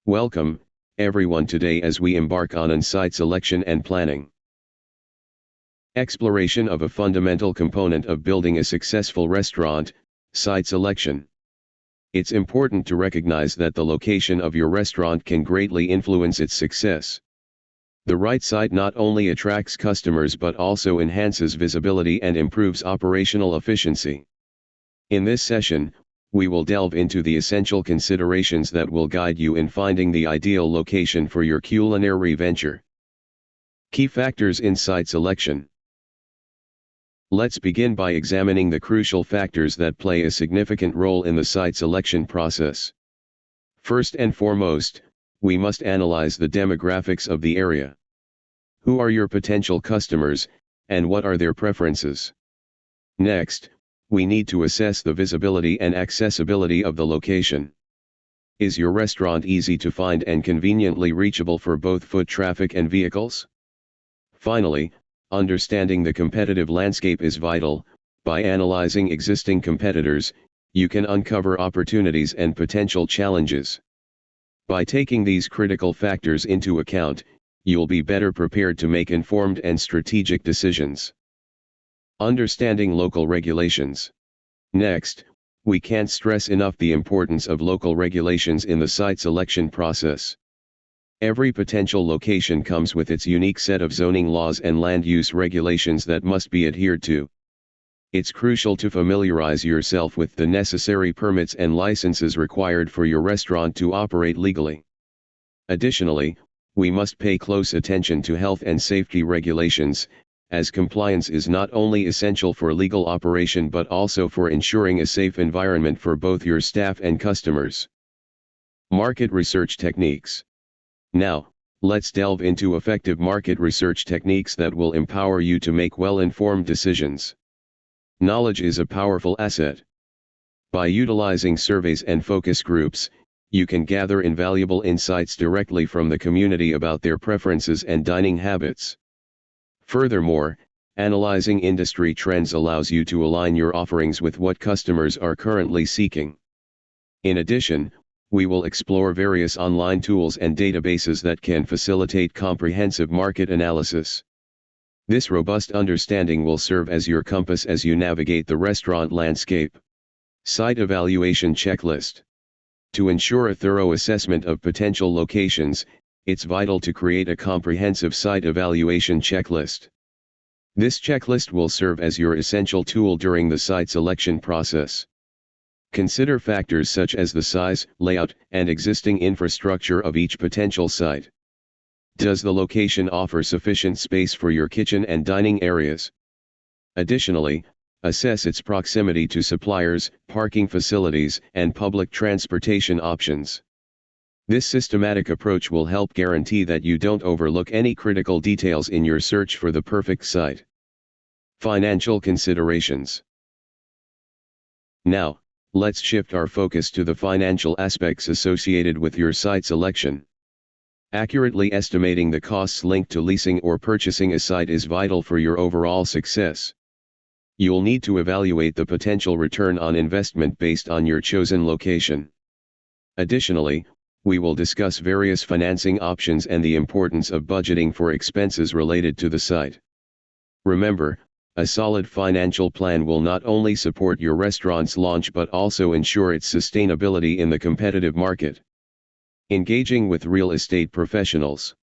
Welcome, everyone, today as we embark on site selection and planning. Exploration of a fundamental component of building a successful restaurant, site selection. It's important to recognize that the location of your restaurant can greatly influence its success. The right site not only attracts customers but also enhances visibility and improves operational efficiency. In this session, we will delve into the essential considerations that will guide you in finding the ideal location for your culinary venture. Key factors in site selection. Let's begin by examining the crucial factors that play a significant role in the site selection process. First and foremost, we must analyze the demographics of the area. Who are your potential customers, and what are their preferences? Next, we need to assess the visibility and accessibility of the location. Is your restaurant easy to find and conveniently reachable for both foot traffic and vehicles? Finally, understanding the competitive landscape is vital. By analyzing existing competitors, you can uncover opportunities and potential challenges. By taking these critical factors into account, you'll be better prepared to make informed and strategic decisions. Understanding local regulations. Next, we can't stress enough the importance of local regulations in the site selection process. Every potential location comes with its unique set of zoning laws and land use regulations that must be adhered to. It's crucial to familiarize yourself with the necessary permits and licenses required for your restaurant to operate legally. Additionally, we must pay close attention to health and safety regulations, as compliance is not only essential for legal operation but also for ensuring a safe environment for both your staff and customers. Market research techniques. Now, let's delve into effective market research techniques that will empower you to make well-informed decisions. Knowledge is a powerful asset. By utilizing surveys and focus groups, you can gather invaluable insights directly from the community about their preferences and dining habits. Furthermore, analyzing industry trends allows you to align your offerings with what customers are currently seeking. In addition, we will explore various online tools and databases that can facilitate comprehensive market analysis. This robust understanding will serve as your compass as you navigate the restaurant landscape. Site evaluation checklist. To ensure a thorough assessment of potential locations, it's vital to create a comprehensive site evaluation checklist. This checklist will serve as your essential tool during the site selection process. Consider factors such as the size, layout, and existing infrastructure of each potential site. Does the location offer sufficient space for your kitchen and dining areas? Additionally, assess its proximity to suppliers, parking facilities, and public transportation options. This systematic approach will help guarantee that you don't overlook any critical details in your search for the perfect site. Financial considerations. Now, let's shift our focus to the financial aspects associated with your site selection. Accurately estimating the costs linked to leasing or purchasing a site is vital for your overall success. You'll need to evaluate the potential return on investment based on your chosen location. Additionally, we will discuss various financing options and the importance of budgeting for expenses related to the site. Remember, a solid financial plan will not only support your restaurant's launch but also ensure its sustainability in the competitive market. Engaging with real estate professionals.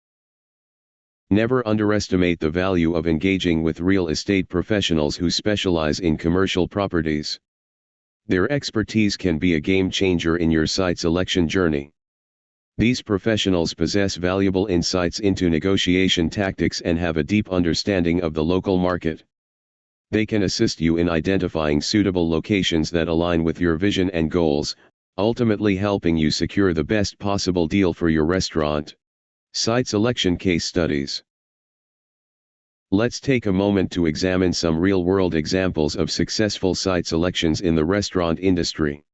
Never underestimate the value of engaging with real estate professionals who specialize in commercial properties. Their expertise can be a game changer in your site selection journey. These professionals possess valuable insights into negotiation tactics and have a deep understanding of the local market. They can assist you in identifying suitable locations that align with your vision and goals, ultimately helping you secure the best possible deal for your restaurant. Site selection case studies. Let's take a moment to examine some real-world examples of successful site selections in the restaurant industry.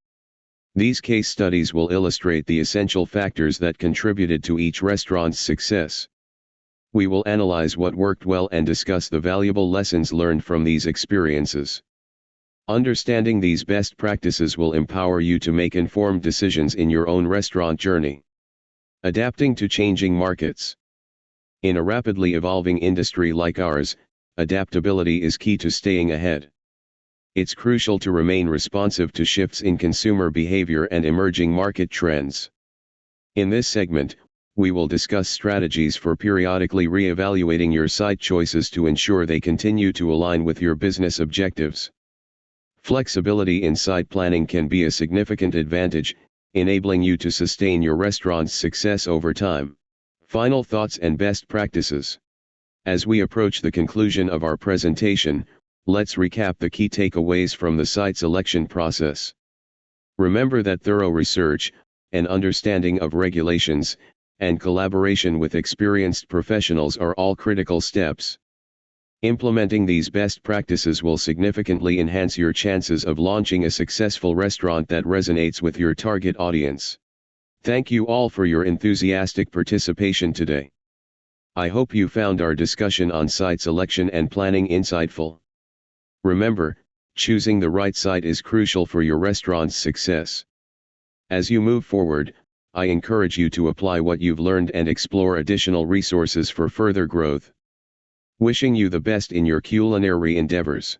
These case studies will illustrate the essential factors that contributed to each restaurant's success. We will analyze what worked well and discuss the valuable lessons learned from these experiences. Understanding these best practices will empower you to make informed decisions in your own restaurant journey. Adapting to changing markets. In a rapidly evolving industry like ours, adaptability is key to staying ahead. It's crucial to remain responsive to shifts in consumer behavior and emerging market trends. In this segment, we will discuss strategies for periodically re-evaluating your site choices to ensure they continue to align with your business objectives. Flexibility in site planning can be a significant advantage, enabling you to sustain your restaurant's success over time. Final thoughts and best practices. As we approach the conclusion of our presentation, let's recap the key takeaways from the site selection process. Remember that thorough research, an understanding of regulations, and collaboration with experienced professionals are all critical steps. Implementing these best practices will significantly enhance your chances of launching a successful restaurant that resonates with your target audience. Thank you all for your enthusiastic participation today. I hope you found our discussion on site selection and planning insightful. Remember, choosing the right site is crucial for your restaurant's success. As you move forward, I encourage you to apply what you've learned and explore additional resources for further growth. Wishing you the best in your culinary endeavors.